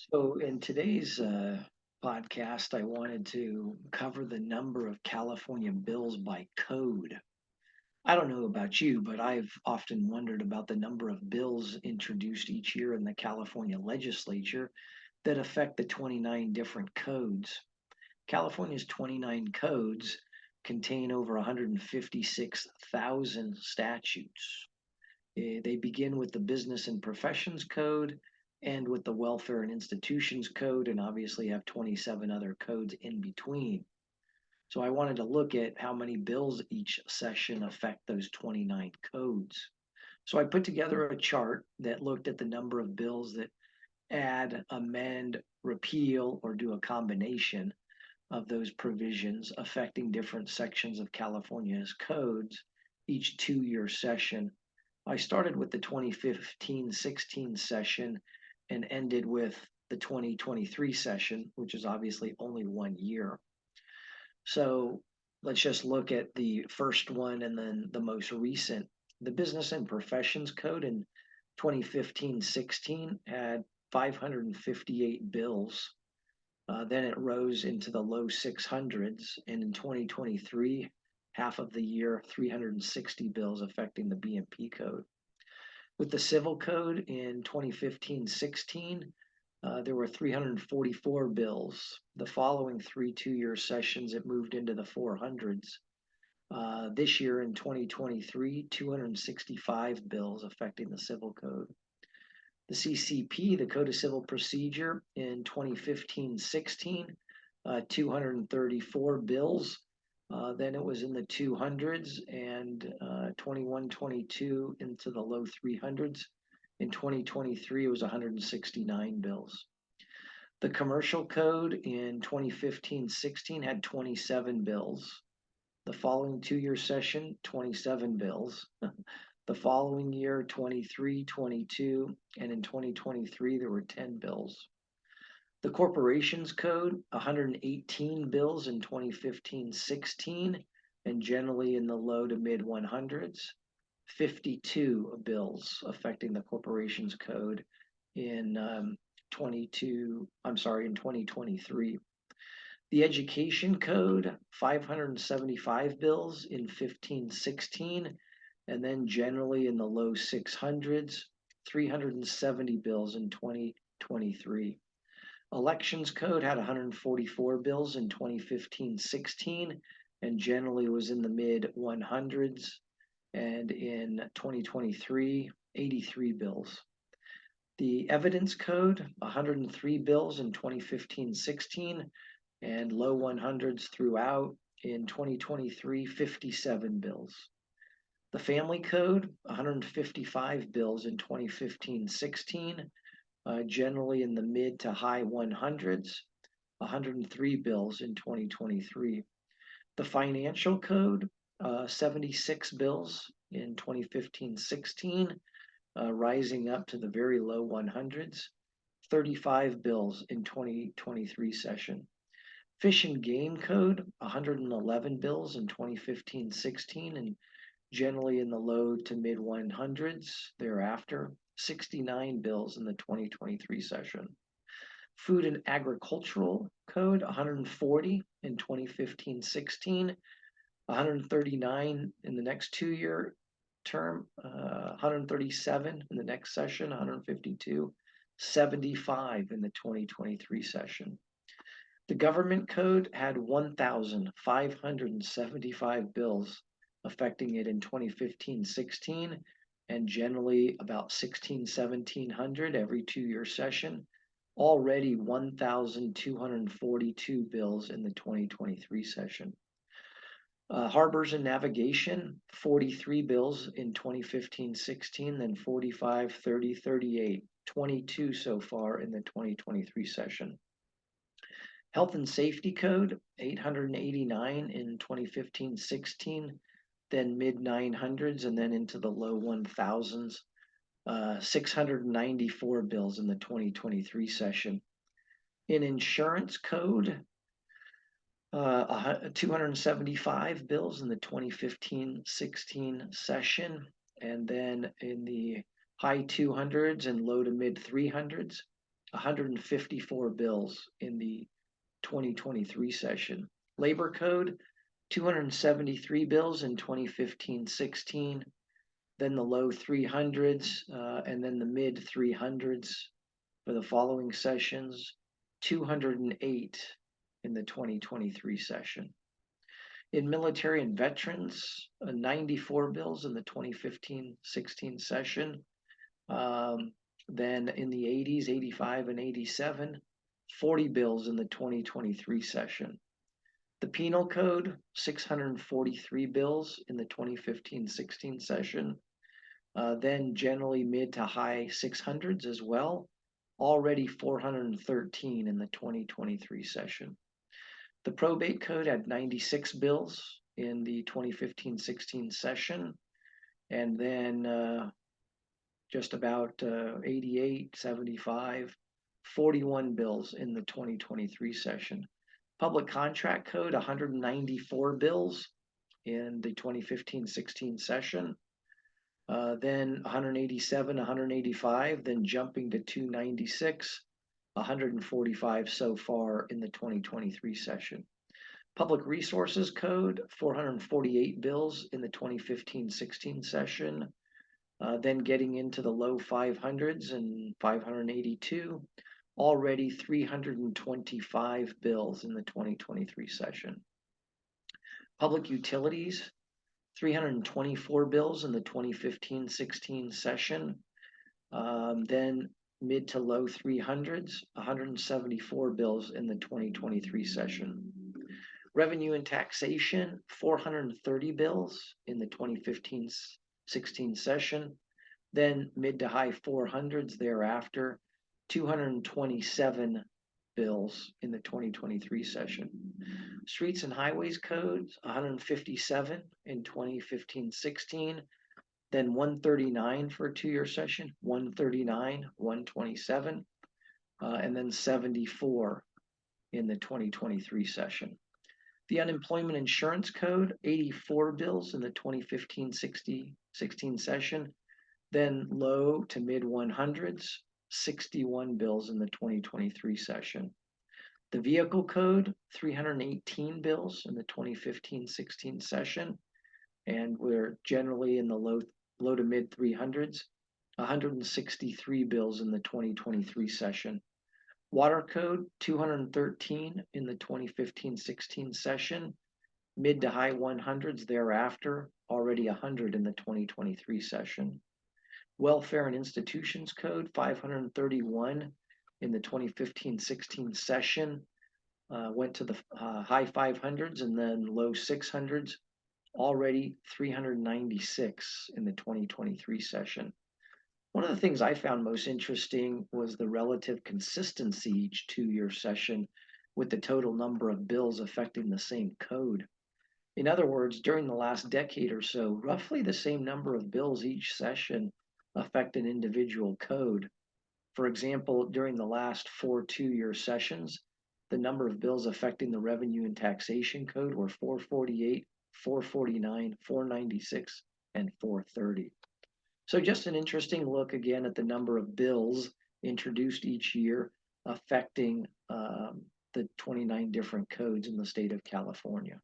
So, in today's podcast, I wanted to cover the number of California bills by code. I don't know about you, but I've often wondered about the number of bills introduced each year in the California legislature that affect the 29 different codes. California's 29 codes contain over 156,000 statutes. They begin with the Business and Professions Code and with the Welfare and Institutions Code, and obviously have 27 other codes in between. So I wanted to look at how many bills each session affect those 29 codes. So I put together a chart that looked at the number of bills that add, amend, repeal, or do a combination of those provisions affecting different sections of California's codes each 2 year session. I started with the 2015-16 session and ended with the 2023 session, which is obviously only 1 year. So let's just look at the first one and then the most recent. The Business and Professions Code in 2015-16 had 558 bills. Then it rose into the low 600s, and in 2023, half of the year, 360 bills affecting the BMP code. With the Civil Code in 2015-16, there were 344 bills. The following 2 year sessions, it moved into the 400s. This year in 2023, 265 bills affecting the Civil Code. The CCP, the Code of Civil Procedure, in 2015-16, 234 bills. Then it was in the 200s, and 21-22 into the low 300s. In 2023, it was 169 bills. The Commercial Code in 2015-16 had 27 bills. The following 2 year session, 27 bills. The following year, 23, 22, and in 2023, there were 10 bills. The Corporations Code, 118 bills in 2015-16, and generally in the low to mid 100s. 52 bills affecting the Corporations Code in in 2023. The Education Code, 575 bills in 15-16, and then generally in the low 600s, 370 bills in 2023. Elections Code had 144 bills in 2015-16, and generally was in the mid 100s, and in 2023, 83 bills. The Evidence Code, 103 bills in 2015-16, and low 100s throughout. In 2023, 57 bills. The Family Code, 155 bills in 2015-16, generally in the mid to high 100s, 103 bills in 2023. The Financial Code, 76 bills in 2015-16, rising up to the very low 100s, 35 bills in 2023 session. Fish and Game Code, 111 bills in 2015-16, and generally in the low to mid 100s thereafter, 69 bills in the 2023 session. Food and Agricultural Code, 140 in 2015-16, 139 in the next 2 year term, 137 in the next session, 152, 75 in the 2023 session. The Government Code had 1,575 bills affecting it in 2015-16, and generally about 1,700 every 2 year session. Already 1,242 bills in the 2023 session. Harbors and Navigation, 43 bills in 2015-16, then 45, 30, 38, 22 so far in the 2023 session. Health and Safety Code, 889 in 2015-16, then mid 900s, and then into the low 1000s. 694 bills in the 2023 session. In Insurance Code, 275 bills in the 2015-16 session, and then in the high 200s and low to mid 300s, 154 bills in the 2023 session. Labor Code, 273 bills in 2015-16, then the low 300s, and then the mid 300s for the following sessions, 208 in the 2023 session. In military and veterans, 94 bills in the 2015-16 session. Then in the 80s, 85 and 87, 40 bills in the 2023 session. The Penal Code, 643 bills in the 2015-16 session. Then generally mid to high 600s as well. Already 413 in the 2023 session. The Probate Code had 96 bills in the 2015-16 session. And then just about 88, 75, 41 bills in the 2023 session. Public Contract Code, 194 bills in the 2015-16 session. Then 187, 185, then jumping to 296, 145 so far in the 2023 session. Public Resources Code, 448 bills in the 2015-16 session. Then getting into the low 500s and 582, already 325 bills in the 2023 session. Public Utilities, 324 bills in the 2015-16 session. Then mid to low 300s, 174 bills in the 2023 session. Revenue and Taxation, 430 bills in the 2015-16 session. Then mid to high 400s thereafter, 227 bills in the 2023 session. Streets and Highways Codes, 157 in 2015-16, then 139 for a 2-year session, 139, 127, and then 74 in the 2023 session. The Unemployment Insurance Code, 84 bills in the 2015-16 session, then low to mid 100s, 61 bills in the 2023 session. The Vehicle Code, 318 bills in the 2015-16 session, and we're generally in the low to mid 300s, 163 bills in the 2023 session. Water Code, 213 in the 2015-16 session, mid to high 100s thereafter, already 100 in the 2023 session. Welfare and Institutions Code, 531 in the 2015-16 session, went to the high 500s and then low 600s, already 396 in the 2023 session. One of the things I found most interesting was the relative consistency each 2-year session with the total number of bills affecting the same code. In other words, during the last decade or so, roughly the same number of bills each session affect an individual code. For example, during the last 4 2-year sessions, the number of bills affecting the Revenue and Taxation Code were 448, 449, 496, and 430. So just an interesting look again at the number of bills introduced each year affecting the 29 different codes in the state of California.